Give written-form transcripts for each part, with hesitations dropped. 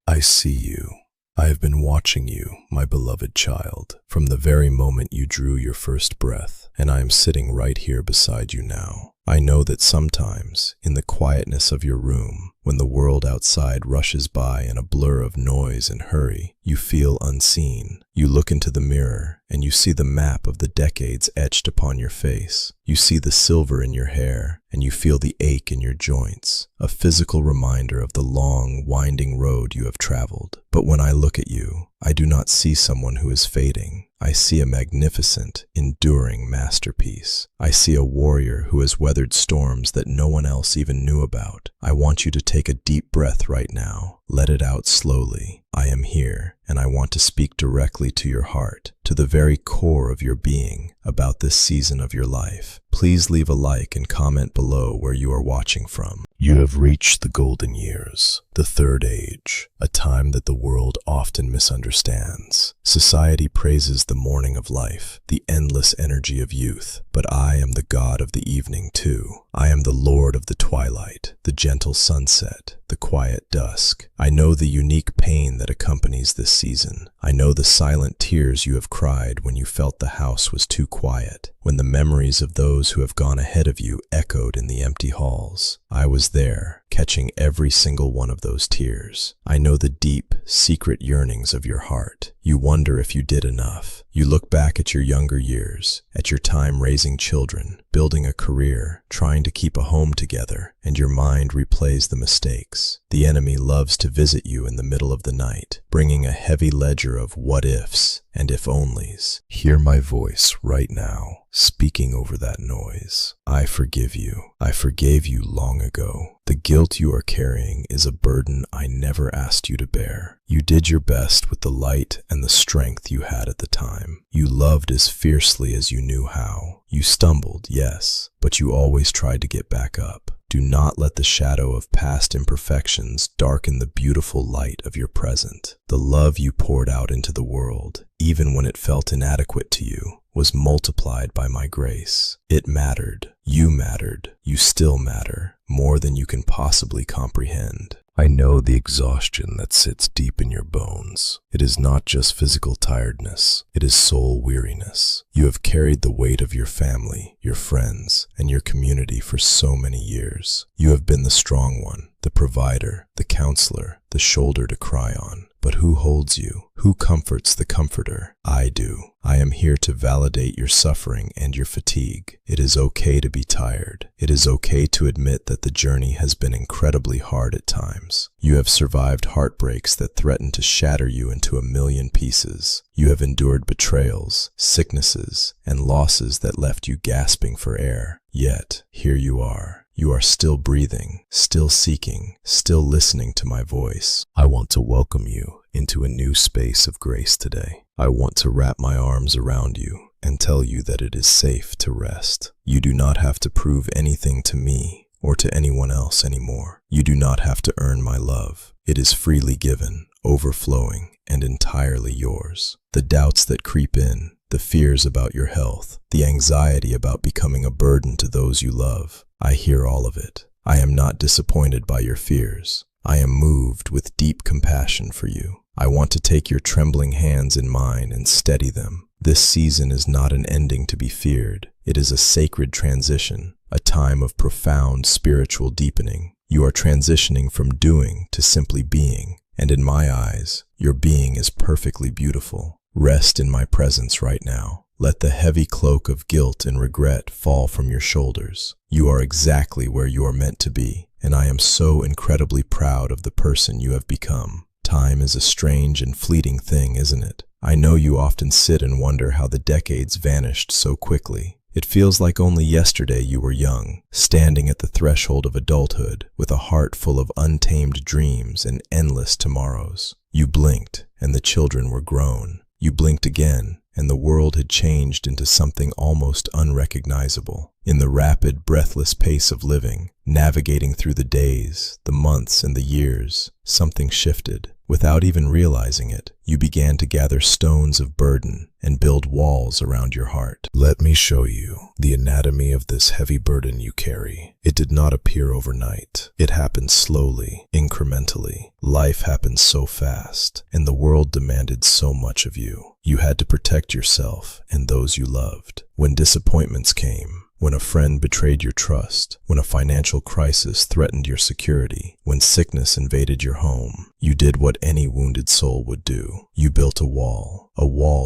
I see you. I have been watching you, my beloved child, from the very moment you drew your first breath, and I am sitting right here beside you now. I know that sometimes, in the quietness of your room, when the world outside rushes by in a blur of noise and hurry, you feel unseen. You look into the mirror, and you see the map of the decades etched upon your face. You see the silver in your hair, and you feel the ache in your joints, a physical reminder of the long, winding road you have traveled. But when I look at you, I do not see someone who is fading. I see a magnificent, enduring masterpiece. I see a warrior who has weathered storms that no one else even knew about. I want you to take a deep breath right now. Let it out slowly. I am here, and I want to speak directly to your heart, to the very core of your being, about this season of your life. Please leave a like and comment below where you are watching from. You have reached the golden years, the third age, a time that the world often misunderstands. Society praises the morning of life, the endless energy of youth, but I am the god of the evening too. I am the lord of the twilight, the gentle sunset, the quiet dusk. I know the unique pain that accompanies this season. I know the silent tears you have cried when you felt the house was too quiet, when the memories of those who have gone ahead of you echoed in the empty halls. I was there, catching every single one of those tears. I know the deep, secret yearnings of your heart. You wonder if you did enough. You look back at your younger years, at your time raising children, building a career, trying to keep a home together, and your mind replays the mistakes. The enemy loves to visit you in the middle of the night, bringing a heavy ledger of what-ifs and if-onlys. Hear my voice right now, speaking over that noise. I forgive you. I forgave you long ago. The guilt you are carrying is a burden I never asked you to bear. You did your best with the light and the strength you had at the time. You loved as fiercely as you knew how. You stumbled, yes, but you always tried to get back up. Do not let the shadow of past imperfections darken the beautiful light of your present. The love you poured out into the world, even when it felt inadequate to you, was multiplied by my grace. It mattered. You mattered. You still matter, more than you can possibly comprehend. I know the exhaustion that sits deep in your bones. It is not just physical tiredness, it is soul weariness. You have carried the weight of your family, your friends, and your community for so many years. You have been the strong one, the provider, the counselor, the shoulder to cry on. But who holds you? Who comforts the comforter? I do. I am here to validate your suffering and your fatigue. It is okay to be tired. It is okay to admit that the journey has been incredibly hard at times. You have survived heartbreaks that threatened to shatter you into a million pieces. You have endured betrayals, sicknesses, and losses that left you gasping for air. Yet, here you are. You are still breathing, still seeking, still listening to my voice. I want to welcome you into a new space of grace today. I want to wrap my arms around you and tell you that it is safe to rest. You do not have to prove anything to me or to anyone else anymore. You do not have to earn my love. It is freely given, overflowing, and entirely yours. The doubts that creep in, the fears about your health, the anxiety about becoming a burden to those you love, I hear all of it. I am not disappointed by your fears. I am moved with deep compassion for you. I want to take your trembling hands in mine and steady them. This season is not an ending to be feared. It is a sacred transition, a time of profound spiritual deepening. You are transitioning from doing to simply being, and in my eyes, your being is perfectly beautiful. Rest in my presence right now. Let the heavy cloak of guilt and regret fall from your shoulders. You are exactly where you are meant to be, and I am so incredibly proud of the person you have become. Time is a strange and fleeting thing, isn't it? I know you often sit and wonder how the decades vanished so quickly. It feels like only yesterday you were young, standing at the threshold of adulthood, with a heart full of untamed dreams and endless tomorrows. You blinked, and the children were grown. You blinked again, and the world had changed into something almost unrecognizable. In the rapid, breathless pace of living, navigating through the days, the months, and the years, something shifted. Without even realizing it, you began to gather stones of burden and build walls around your heart. Let me show you the anatomy of this heavy burden you carry. It did not appear overnight. It happened slowly, incrementally. Life happened so fast, and the world demanded so much of you. You had to protect yourself and those you loved. When disappointments came, when a friend betrayed your trust, when a financial crisis threatened your security, when sickness invaded your home, you did what any wounded soul would do. You built a wall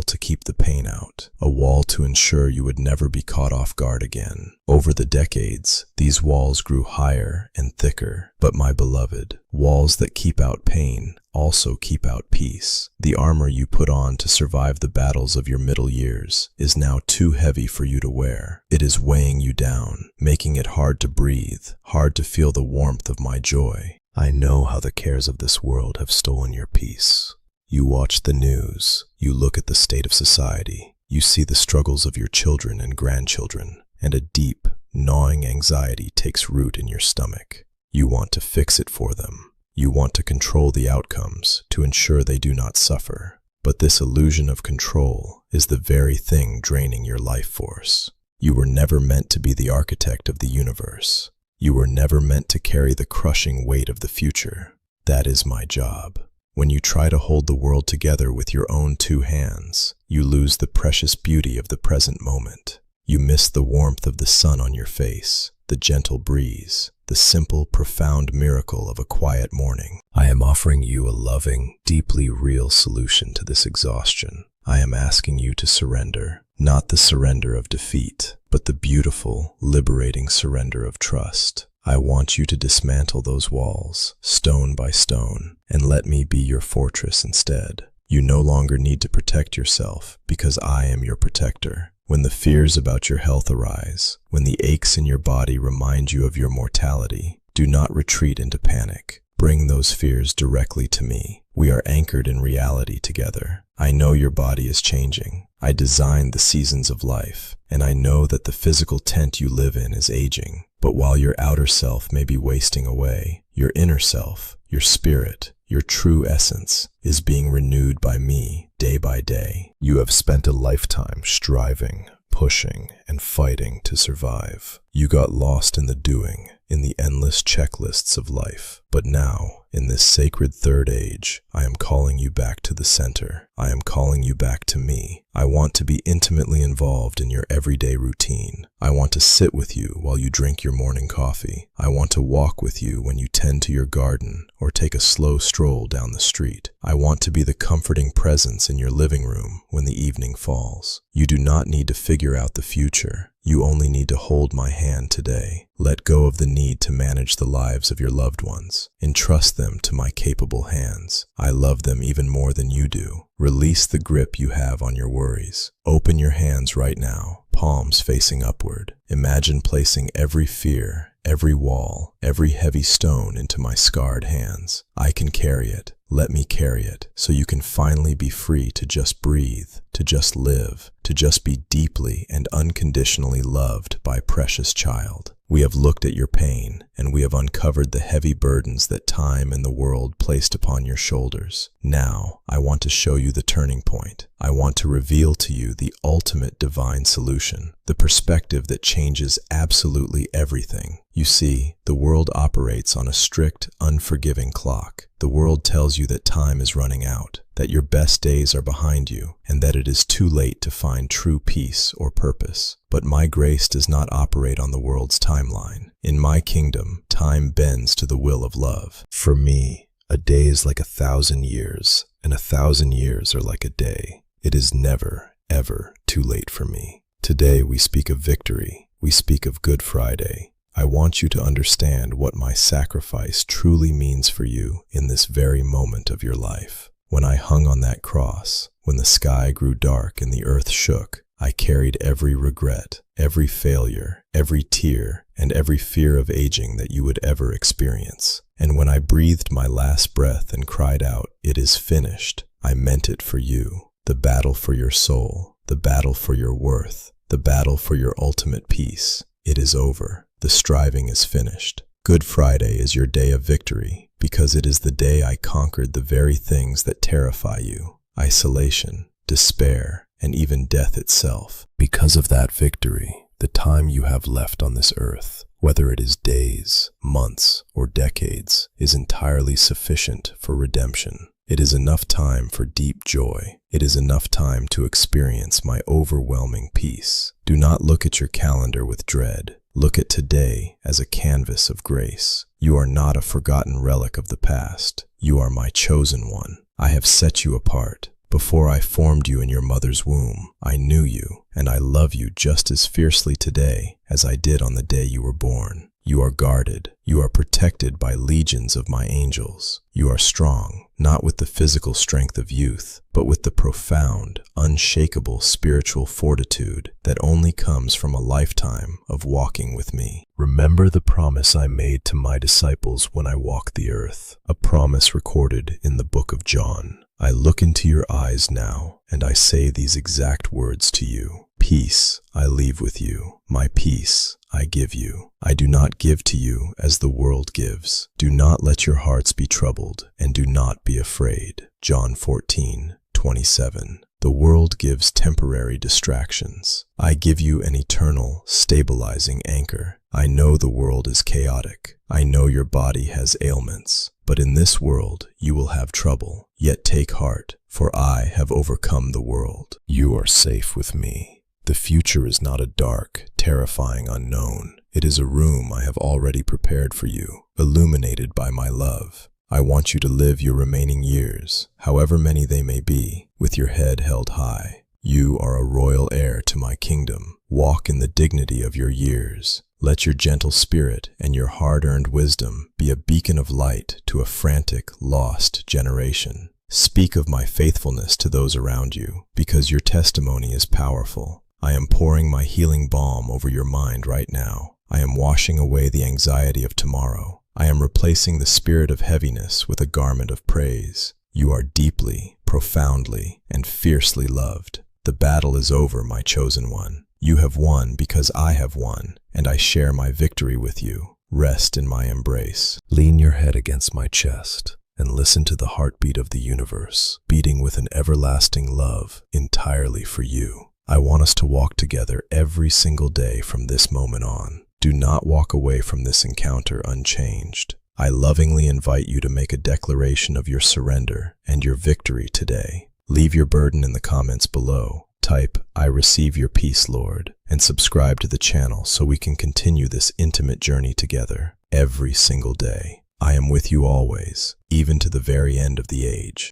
to keep the pain out, a wall to ensure you would never be caught off guard again. Over the decades, these walls grew higher and thicker, but my beloved, walls that keep out pain also keep out peace. The armor you put on to survive the battles of your middle years is now too heavy for you to wear. It is weighing you down, making it hard to breathe, hard to feel the warmth of my joy. I know how the cares of this world have stolen your peace. You watch the news, you look at the state of society, you see the struggles of your children and grandchildren, and a deep, gnawing anxiety takes root in your stomach. You want to fix it for them. You want to control the outcomes to ensure they do not suffer. But this illusion of control is the very thing draining your life force. You were never meant to be the architect of the universe. You were never meant to carry the crushing weight of the future. That is my job. When you try to hold the world together with your own two hands, you lose the precious beauty of the present moment. You miss the warmth of the sun on your face, the gentle breeze, the simple, profound miracle of a quiet morning. I am offering you a loving, deeply real solution to this exhaustion. I am asking you to surrender, not the surrender of defeat, but the beautiful, liberating surrender of trust. I want you to dismantle those walls, stone by stone, and let me be your fortress instead. You no longer need to protect yourself because I am your protector. When the fears about your health arise, when the aches in your body remind you of your mortality, do not retreat into panic. Bring those fears directly to me. We are anchored in reality together. I know your body is changing. I designed the seasons of life, and I know that the physical tent you live in is aging. But while your outer self may be wasting away, your inner self, your spirit, your true essence is being renewed by me day by day. You have spent a lifetime striving, pushing, and fighting to survive. You got lost in the doing, in the endless checklists of life. But now, in this sacred third age, I am calling you back to the center. I am calling you back to me. I want to be intimately involved in your everyday routine. I want to sit with you while you drink your morning coffee. I want to walk with you when you tend to your garden or take a slow stroll down the street. I want to be the comforting presence in your living room when the evening falls. You do not need to figure out the future. You only need to hold my hand today. Let go of the need to manage the lives of your loved ones. Entrust them to my capable hands. I love them even more than you do. Release the grip you have on your worries. Open your hands right now, palms facing upward. Imagine placing every fear, every wall, every heavy stone into my scarred hands. I can carry it. Let me carry it so you can finally be free to just breathe, to just live, to just be deeply and unconditionally loved by precious child. We have looked at your pain, and we have uncovered the heavy burdens that time and the world placed upon your shoulders. Now, I want to show you the turning point. I want to reveal to you the ultimate divine solution, the perspective that changes absolutely everything. You see, the world operates on a strict, unforgiving clock. The world tells you that time is running out, that your best days are behind you, and that it is too late to find true peace or purpose. But my grace does not operate on the world's timeline. In my kingdom, time bends to the will of love. For me, a day is like 1,000 years, and 1,000 years are like a day. It is never, ever too late for me. Today we speak of victory. We speak of Good Friday. I want you to understand what my sacrifice truly means for you in this very moment of your life. When I hung on that cross, when the sky grew dark and the earth shook, I carried every regret, every failure, every tear, and every fear of aging that you would ever experience. And when I breathed my last breath and cried out, "It is finished," I meant it for you. The battle for your soul, the battle for your worth, the battle for your ultimate peace. It is over. The striving is finished. Good Friday is your day of victory. because it is the day I conquered the very things that terrify you: isolation, despair, and even death itself. Because of that victory, the time you have left on this earth, whether it is days, months, or decades, is entirely sufficient for redemption. It is enough time for deep joy. It is enough time to experience my overwhelming peace. Do not look at your calendar with dread. Look at today as a canvas of grace. You are not a forgotten relic of the past. You are my chosen one. I have set you apart. Before I formed you in your mother's womb, I knew you, and I love you just as fiercely today as I did on the day you were born. You are guarded. You are protected by legions of my angels. You are strong, not with the physical strength of youth, but with the profound, unshakable spiritual fortitude that only comes from a lifetime of walking with me. Remember the promise I made to my disciples when I walked the earth, a promise recorded in the book of John. I look into your eyes now, and I say these exact words to you. Peace I leave with you. My peace I give you. I do not give to you as the world gives. Do not let your hearts be troubled, and do not be afraid. John 14:27. The world gives temporary distractions. I give you an eternal, stabilizing anchor. I know the world is chaotic. I know your body has ailments. But in this world you will have trouble. Yet take heart, for I have overcome the world. You are safe with me. The future is not a dark, terrifying unknown. It is a room I have already prepared for you, illuminated by my love. I want you to live your remaining years, however many they may be, with your head held high. You are a royal heir to my kingdom. Walk in the dignity of your years. Let your gentle spirit and your hard-earned wisdom be a beacon of light to a frantic, lost generation. Speak of my faithfulness to those around you, because your testimony is powerful. I am pouring my healing balm over your mind right now. I am washing away the anxiety of tomorrow. I am replacing the spirit of heaviness with a garment of praise. You are deeply, profoundly, and fiercely loved. The battle is over, my chosen one. You have won because I have won, and I share my victory with you. Rest in my embrace. Lean your head against my chest and listen to the heartbeat of the universe, beating with an everlasting love entirely for you. I want us to walk together every single day from this moment on. Do not walk away from this encounter unchanged. I lovingly invite you to make a declaration of your surrender and your victory today. Leave your burden in the comments below. Type, "I receive your peace, Lord," and subscribe to the channel so we can continue this intimate journey together every single day. I am with you always, even to the very end of the age.